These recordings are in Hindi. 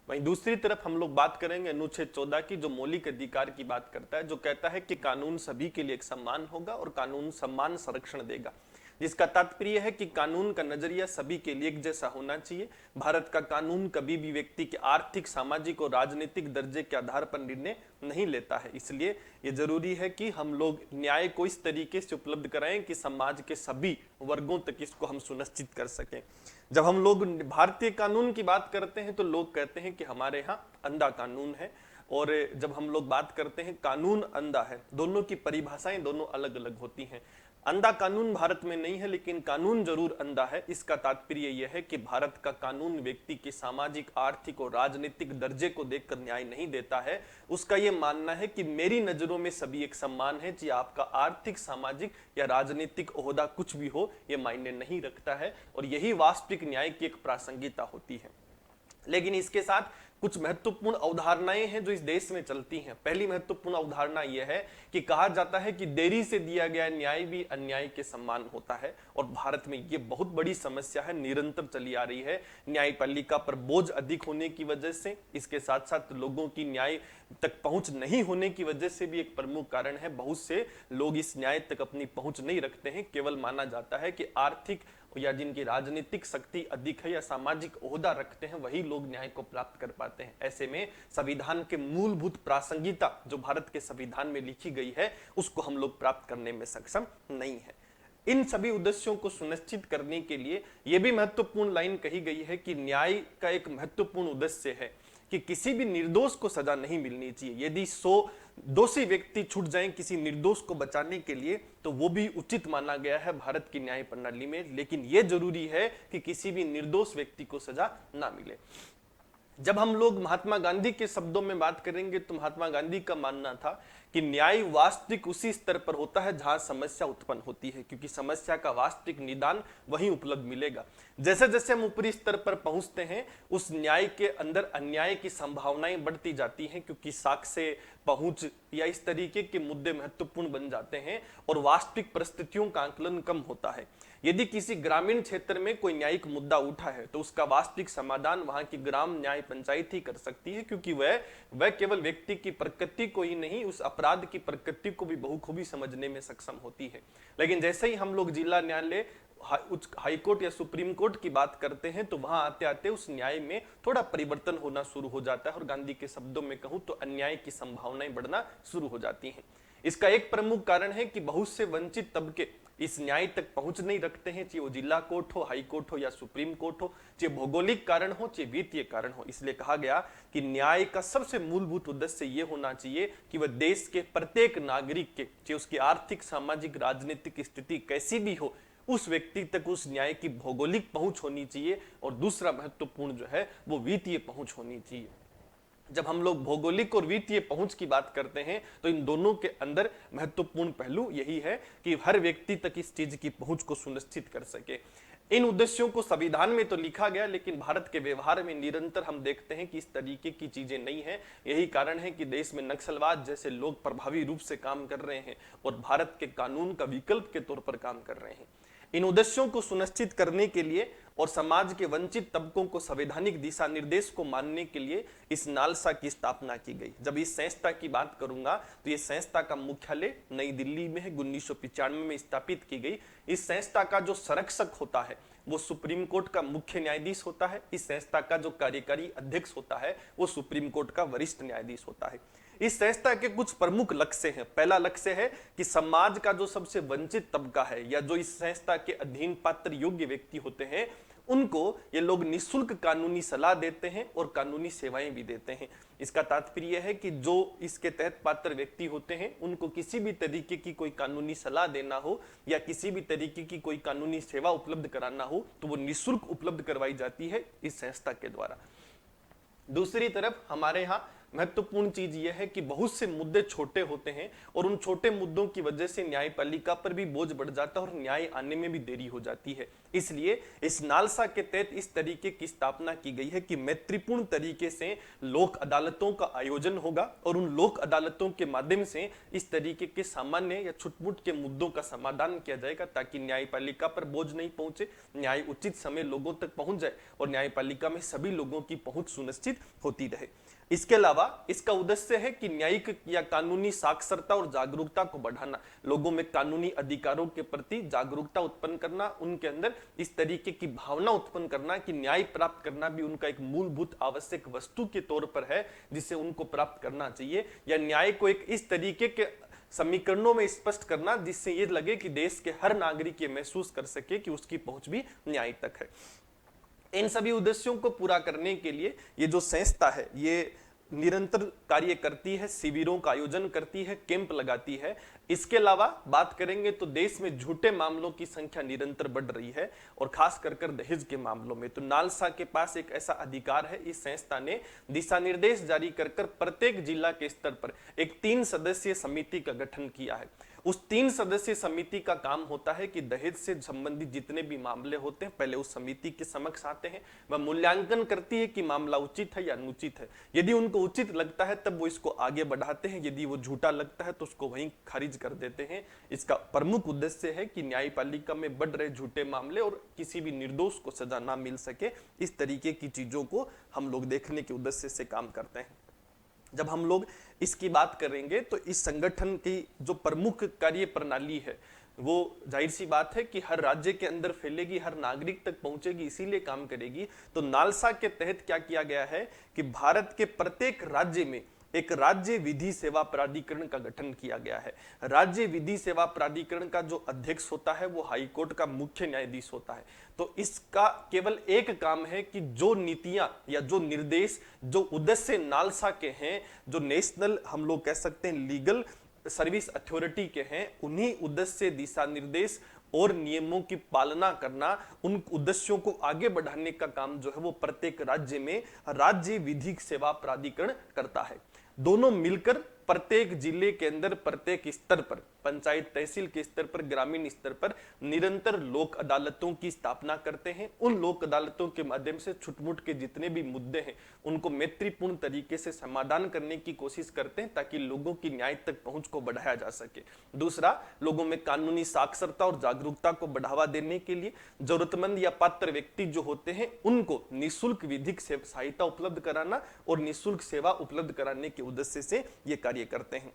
वहीं दूसरी तरफ हम लोग बात करेंगे अनुच्छेद 14 की, जो मौलिक अधिकार की बात करता है, जो कहता है कि कानून सभी के लिए एक सम्मान होगा और कानून सम्मान संरक्षण देगा, जिसका तात्पर्य है कि कानून का नजरिया सभी के लिए एक जैसा होना चाहिए। भारत का कानून कभी भी व्यक्ति के आर्थिक, सामाजिक और राजनीतिक दर्जे के आधार पर निर्णय नहीं लेता है। इसलिए ये जरूरी है कि हम लोग न्याय को इस तरीके से उपलब्ध कराएं कि समाज के सभी वर्गों तक इसको हम सुनिश्चित कर सकें। जब हम लोग भारतीय कानून की बात करते हैं तो लोग कहते हैं कि हमारे यहाँ अंधा कानून है, और जब हम लोग बात करते हैं कानून अंधा है, दोनों की परिभाषाएं दोनों अलग अलग होती हैं। अंधा कानून भारत में नहीं है, लेकिन कानून जरूर अंधा है। इसका तात्पर्य यह है कि भारत का कानून व्यक्ति के सामाजिक, आर्थिक और राजनीतिक दर्जे को देखकर न्याय नहीं देता है। उसका यह मानना है कि मेरी नजरों में सभी एक समान है, चाहे आपका आर्थिक, सामाजिक या राजनीतिक ओहदा कुछ भी हो, यह मायने नहीं रखता है। और यही वास्तविक न्याय की एक प्रासंगिकता होती है। लेकिन इसके साथ कुछ महत्वपूर्ण अवधारणाएं हैं जो इस देश में चलती हैं। पहली महत्वपूर्ण अवधारणा यह है कि कहा जाता है कि देरी से दिया गया न्याय भी अन्याय के समान होता है, और भारत में यह बहुत बड़ी समस्या है, निरंतर चली आ रही है। न्यायपालिका पर बोझ अधिक होने की वजह से, इसके साथ साथ लोगों की न्याय तक पहुंच नहीं होने की वजह से भी एक प्रमुख कारण है। बहुत से लोग इस न्याय तक अपनी पहुंच नहीं रखते हैं। केवल माना जाता है कि आर्थिक या जिनकी राजनीतिक शक्ति अधिक है या सामाजिक ओहदा रखते हैं, वही लोग न्याय को प्राप्त कर पाते हैं। ऐसे में संविधान के मूलभूत प्रासंगिकता जो भारत के संविधान में लिखी गई है, उसको हम लोग प्राप्त करने में सक्षम नहीं है। इन सभी उद्देश्यों को सुनिश्चित करने के लिए यह भी महत्वपूर्ण लाइन कही गई है कि न्याय का एक महत्वपूर्ण उद्देश्य है कि किसी भी निर्दोष को सजा नहीं मिलनी चाहिए। यदि 100 दोषी व्यक्ति छूट जाएं किसी निर्दोष को बचाने के लिए, तो वो भी उचित माना गया है भारत की न्याय प्रणाली में। लेकिन यह जरूरी है कि किसी भी निर्दोष व्यक्ति को सजा ना मिले। जब हम लोग महात्मा गांधी के शब्दों में बात करेंगे तो महात्मा गांधी का मानना था कि न्याय वास्तविक उसी स्तर पर होता है जहां समस्या उत्पन्न होती है, क्योंकि समस्या का वास्तविक निदान वहीं उपलब्ध मिलेगा। जैसे जैसे हम ऊपरी स्तर पर पहुंचते हैं, उस न्याय के अंदर अन्याय की संभावनाएं बढ़ती जाती हैं, क्योंकि साक्ष्य, पहुंच या इस तरीके के मुद्दे महत्वपूर्ण बन जाते हैं और वास्तविक परिस्थितियों का आकलन कम होता है। यदि किसी ग्रामीण क्षेत्र में कोई न्यायिक मुद्दा उठा है तो उसका वास्तविक समाधान वहां की ग्राम न्याय पंचायत ही कर सकती है, क्योंकि वह केवल व्यक्ति की प्रकृति को ही नहीं, उस अपराध की प्रकृति को भी बहुखूबी समझने में सक्षम होती है। लेकिन जैसे ही हम लोग जिला न्यायालय, हाई कोर्ट या सुप्रीम कोर्ट की बात करते हैं, तो वहां आते आते उस न्याय में थोड़ा परिवर्तन होना शुरू हो जाता है, और गांधी के शब्दों में कहूं तो अन्याय की संभावनाएं बढ़ना शुरू हो जाती हैं। इसका एक प्रमुख कारण है कि बहुत से वंचित तबके इस न्याय तक पहुंच नहीं रखते हैं, चाहे वो जिला कोर्ट हो, हाई कोर्ट हो या सुप्रीम कोर्ट हो, चाहे भौगोलिक कारण हो, चाहे वित्तीय कारण हो। इसलिए कहा गया कि न्याय का सबसे मूलभूत उद्देश्य यह होना चाहिए कि वह देश के प्रत्येक नागरिक के, चाहे उसकी आर्थिक, सामाजिक, राजनीतिक स्थिति कैसी भी हो, उस व्यक्ति तक उस न्याय की भौगोलिक पहुंच होनी चाहिए। और दूसरा महत्वपूर्ण जो है वो वित्तीय पहुंच होनी चाहिए। जब हम लोग भौगोलिक और वित्तीय पहुंच की बात करते हैं तो इन दोनों के अंदर महत्वपूर्ण पहलू यही है कि हर व्यक्ति तक इस चीज की पहुंच को सुनिश्चित कर सके। इन उद्देश्यों को संविधान में तो लिखा गया, लेकिन भारत के व्यवहार में निरंतर हम देखते हैं कि इस तरीके की चीजें नहीं है। यही कारण है कि देश में नक्सलवाद जैसे लोग प्रभावी रूप से काम कर रहे हैं और भारत के कानून का विकल्प के तौर पर काम कर रहे हैं। इन उद्देश्यों को सुनिश्चित करने के लिए और समाज के वंचित तबकों को संवैधानिक दिशा निर्देश को मानने के लिए इस नालसा की स्थापना की गई। जब इस संस्था की बात करूंगा तो ये संस्था का मुख्यालय नई दिल्ली में है, 1995 में स्थापित की गई। इस संस्था का जो संरक्षक होता है वो सुप्रीम कोर्ट का मुख्य न्यायाधीश होता है। इस संस्था का जो कार्यकारी अध्यक्ष होता है वो सुप्रीम कोर्ट का वरिष्ठ न्यायाधीश होता है। इस संस्था के कुछ प्रमुख लक्ष्य हैं। पहला लक्ष्य है कि समाज का जो सबसे वंचित तबका है या जो इस संस्था के अधीन पात्र योग्य व्यक्ति होते हैं, उनको ये लोग निःशुल्क कानूनी सलाह देते हैं और कानूनी सेवाएं भी देते हैं। इसका तात्पर्य है कि जो इसके तहत पात्र व्यक्ति होते हैं, उनको किसी भी तरीके की कोई कानूनी सलाह देना हो या किसी भी तरीके की कोई कानूनी सेवा उपलब्ध कराना हो तो वो निःशुल्क उपलब्ध करवाई जाती है इस संस्था के द्वारा। दूसरी तरफ हमारे यहाँ महत्वपूर्ण चीज यह है कि बहुत से मुद्दे छोटे होते हैं और उन छोटे मुद्दों की वजह से न्यायपालिका पर भी बोझ बढ़ जाता है और न्याय आने में भी देरी हो जाती है। इसलिए इस नालसा के तहत इस तरीके की स्थापना की गई है कि मैत्रीपूर्ण तरीके से लोक अदालतों का आयोजन होगा और उन लोक अदालतों के माध्यम से इस तरीके के सामान्य या छुटपुट के मुद्दों का समाधान किया जाएगा, ताकि न्यायपालिका पर बोझ नहीं पहुंचे, न्याय उचित समय लोगों तक पहुंच जाए और न्यायपालिका में सभी लोगों की पहुंच सुनिश्चित होती रहे। इसके अलावा इसका उद्देश्य है कि न्यायिक या कानूनी साक्षरता और जागरूकता को बढ़ाना, लोगों में कानूनी अधिकारों के प्रति जागरूकता उत्पन्न करना, उनके अंदर इस तरीके की भावना उत्पन्न करना कि न्याय प्राप्त करना भी उनका एक मूलभूत आवश्यक वस्तु के तौर पर है जिसे उनको प्राप्त करना चाहिए, या न्याय को एक इस तरीके के समीकरणों में स्पष्ट करना जिससे ये लगे कि देश के हर नागरिक ये महसूस कर सके कि उसकी पहुंच भी न्याय तक है। इन सभी उद्देश्यों को पूरा करने के लिए ये जो संस्था है ये निरंतर कार्य करती है, शिविरों का आयोजन करती है, कैंप लगाती है। इसके अलावा बात करेंगे तो देश में झूठे मामलों की संख्या निरंतर बढ़ रही है और खास कर दहेज के मामलों में। तो नालसा के पास एक ऐसा अधिकार है, इस संस्था ने दिशा निर्देश जारी कर प्रत्येक जिला के स्तर पर एक 3 सदस्यीय समिति का गठन किया है। उस 3 सदस्यीय समिति का काम होता है कि दहेज से संबंधित जितने भी मामले होते हैं पहले उस समिति के समक्ष आते हैं, वह मूल्यांकन करती है कि मामला उचित है या अनुचित है। यदि उनको उचित लगता है तब वो इसको आगे बढ़ाते हैं, यदि वो झूठा लगता है तो उसको वहीं खारिज कर देते हैं। इसका प्रमुख उद्देश्य है कि न्यायपालिका में बढ़ रहे झूठे मामले और किसी भी निर्दोष को सजा ना मिल सके, इस तरीके की चीजों को हम लोग देखने के उद्देश्य से काम करते हैं। जब हम लोग इसकी बात करेंगे तो इस संगठन की जो प्रमुख कार्य प्रणाली है वो जाहिर सी बात है कि हर राज्य के अंदर फैलेगी, हर नागरिक तक पहुंचेगी, इसीलिए काम करेगी। तो नालसा के तहत क्या किया गया है कि भारत के प्रत्येक राज्य में एक राज्य विधि सेवा प्राधिकरण का गठन किया गया है। राज्य विधि सेवा प्राधिकरण का जो अध्यक्ष होता है वो हाई कोर्ट का मुख्य न्यायाधीश होता है। तो इसका केवल एक काम है कि जो नीतियां या जो निर्देश जो उद्देश्य नालसा के हैं, जो नेशनल हम लोग कह सकते हैं लीगल सर्विस अथॉरिटी के हैं, उन्हीं उद्देश्य दिशा निर्देश और नियमों की पालना करना, उन उद्देश्यों को आगे बढ़ाने का काम जो है वो प्रत्येक राज्य में राज्य विधिक सेवा प्राधिकरण करता है। दोनों मिलकर प्रत्येक जिले के अंदर प्रत्येक स्तर पर, पंचायत तहसील के स्तर पर, ग्रामीण स्तर पर निरंतर लोक अदालतों की स्थापना करते हैं। उन लोक अदालतों के माध्यम से छुटमुट के जितने भी मुद्दे हैं उनको मैत्रीपूर्ण तरीके से समाधान करने की कोशिश करते हैं ताकि लोगों की न्याय तक पहुंच को बढ़ाया जा सके। दूसरा, लोगों में कानूनी साक्षरता और जागरूकता को बढ़ावा देने के लिए जरूरतमंद या पात्र व्यक्ति जो होते हैं उनको निःशुल्क विधिक सहायता उपलब्ध कराना और निःशुल्क सेवा उपलब्ध कराने के उद्देश्य से ये कार्य करते हैं।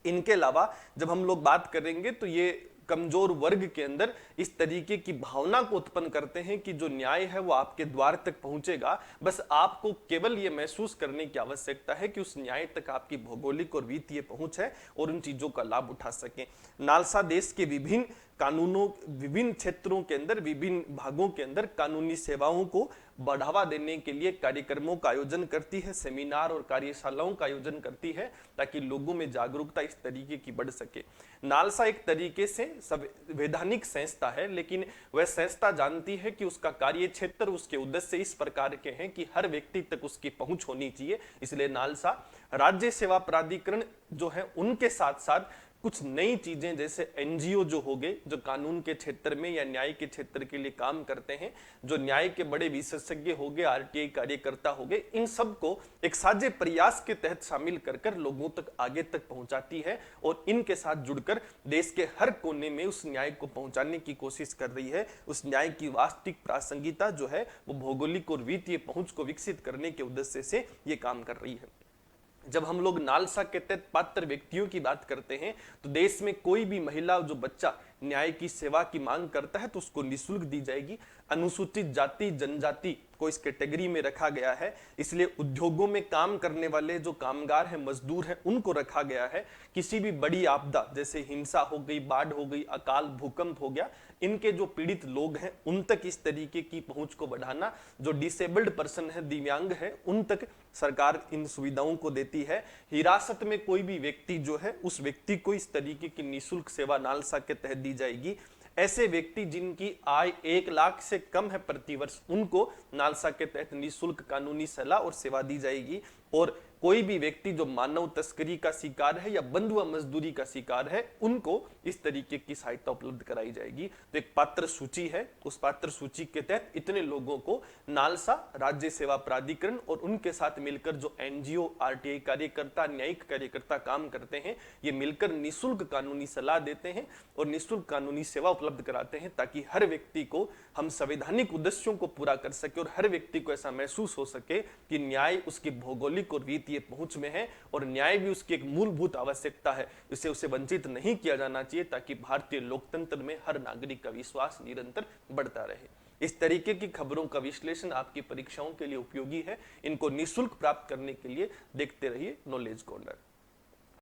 इनके अलावा जब हम लोग बात करेंगे तो ये कमजोर वर्ग के अंदर इस तरीके की भावना को उत्पन्न करते हैं कि जो न्याय है वो आपके द्वार तक पहुंचेगा, बस आपको केवल ये महसूस करने की आवश्यकता है कि उस न्याय तक आपकी भौगोलिक और वित्तीय पहुंच है और उन चीजों का लाभ उठा सकें। नालसा देश के विभिन्न कानूनों, विभिन्न क्षेत्रों के अंदर, विभिन्न भागों के अंदर कानूनी सेवाओं को बढ़ावा देने के लिए कार्यक्रमों का आयोजन करती है, सेमिनार और कार्यशालाओं का आयोजन करती है ताकि लोगों में जागरूकता इस तरीके की बढ़ सके। नालसा एक तरीके से संवैधानिक संस्था है, लेकिन वह संस्था जानती है कि उसका कार्य क्षेत्र, उसके उद्देश्य इस प्रकार के हैं कि हर व्यक्ति तक उसकी पहुंच होनी चाहिए। इसलिए नालसा राज्य सेवा प्राधिकरण जो है उनके साथ साथ कुछ नई चीजें जैसे एनजीओ जो हो गए, जो कानून के क्षेत्र में या न्याय के क्षेत्र के लिए काम करते हैं, जो न्याय के बड़े विशेषज्ञ हो गए, आरटीआई कार्यकर्ता हो गए, इन सबको एक साझे प्रयास के तहत शामिल कर लोगों तक आगे तक पहुंचाती है और इनके साथ जुड़कर देश के हर कोने में उस न्याय को पहुंचाने की कोशिश कर रही है। उस न्याय की वास्तविक प्रासंगिकता जो है वो भौगोलिक और वित्तीय पहुंच को विकसित करने के उद्देश्य से ये काम कर रही है। जब हम लोग नालसा के तहत पात्र व्यक्तियों की बात करते हैं तो देश में कोई भी महिला जो बच्चा न्याय की सेवा की मांग करता है तो उसको निःशुल्क दी जाएगी। अनुसूचित जाति जनजाति को इस कैटेगरी में रखा गया है, इसलिए उद्योगों में काम करने वाले जो कामगार हैं, मजदूर हैं, उनको रखा गया है। किसी भी बड़ी आपदा जैसे हिंसा हो गई, बाढ़ हो गई, अकाल भूकंप हो गया, इनके जो पीड़ित लोग हैं उन तक इस तरीके की पहुंच को बढ़ाना, जो डिसेबल्ड पर्सन है, दिव्यांग है, उन तक सरकार इन सुविधाओं को देती है। हिरासत में कोई भी व्यक्ति जो है उस व्यक्ति को इस तरीके की निःशुल्क सेवा नालसा के तहत दी जाएगी। ऐसे व्यक्ति जिनकी आय 1 लाख से कम है प्रति वर्ष, उनको नालसा के तहत निःशुल्क कानूनी सलाह और सेवा दी जाएगी। और कोई भी व्यक्ति जो मानव तस्करी का शिकार है या बंधुआ मजदूरी का शिकार है, उनको इस तरीके की सहायता उपलब्ध कराई जाएगी। तो एक पात्र सूची है, उस पात्र सूची के तहत इतने लोगों को नालसा, राज्य सेवा प्राधिकरण और उनके साथ मिलकर जो एनजीओ, आरटीआई कार्यकर्ता, न्यायिक कार्यकर्ता काम करते हैं, ये मिलकर निःशुल्क कानूनी सलाह देते हैं और निःशुल्क कानूनी सेवा उपलब्ध कराते हैं, ताकि हर व्यक्ति को हम संवैधानिक उद्देश्यों को पूरा कर सके और हर व्यक्ति को ऐसा महसूस हो सके कि न्याय उसकी भौगोलिक और वित्तीय पहुंच में है और न्याय भी उसकी एक मूलभूत आवश्यकता है, इसे उसे वंचित नहीं किया जाना चाहिए, ताकि भारतीय लोकतंत्र में हर नागरिक का विश्वास निरंतर बढ़ता रहे। इस तरीके की खबरों का विश्लेषण आपकी परीक्षाओं के लिए उपयोगी है। इनको निःशुल्क प्राप्त करने के लिए देखते रहिए नॉलेज कॉर्नर।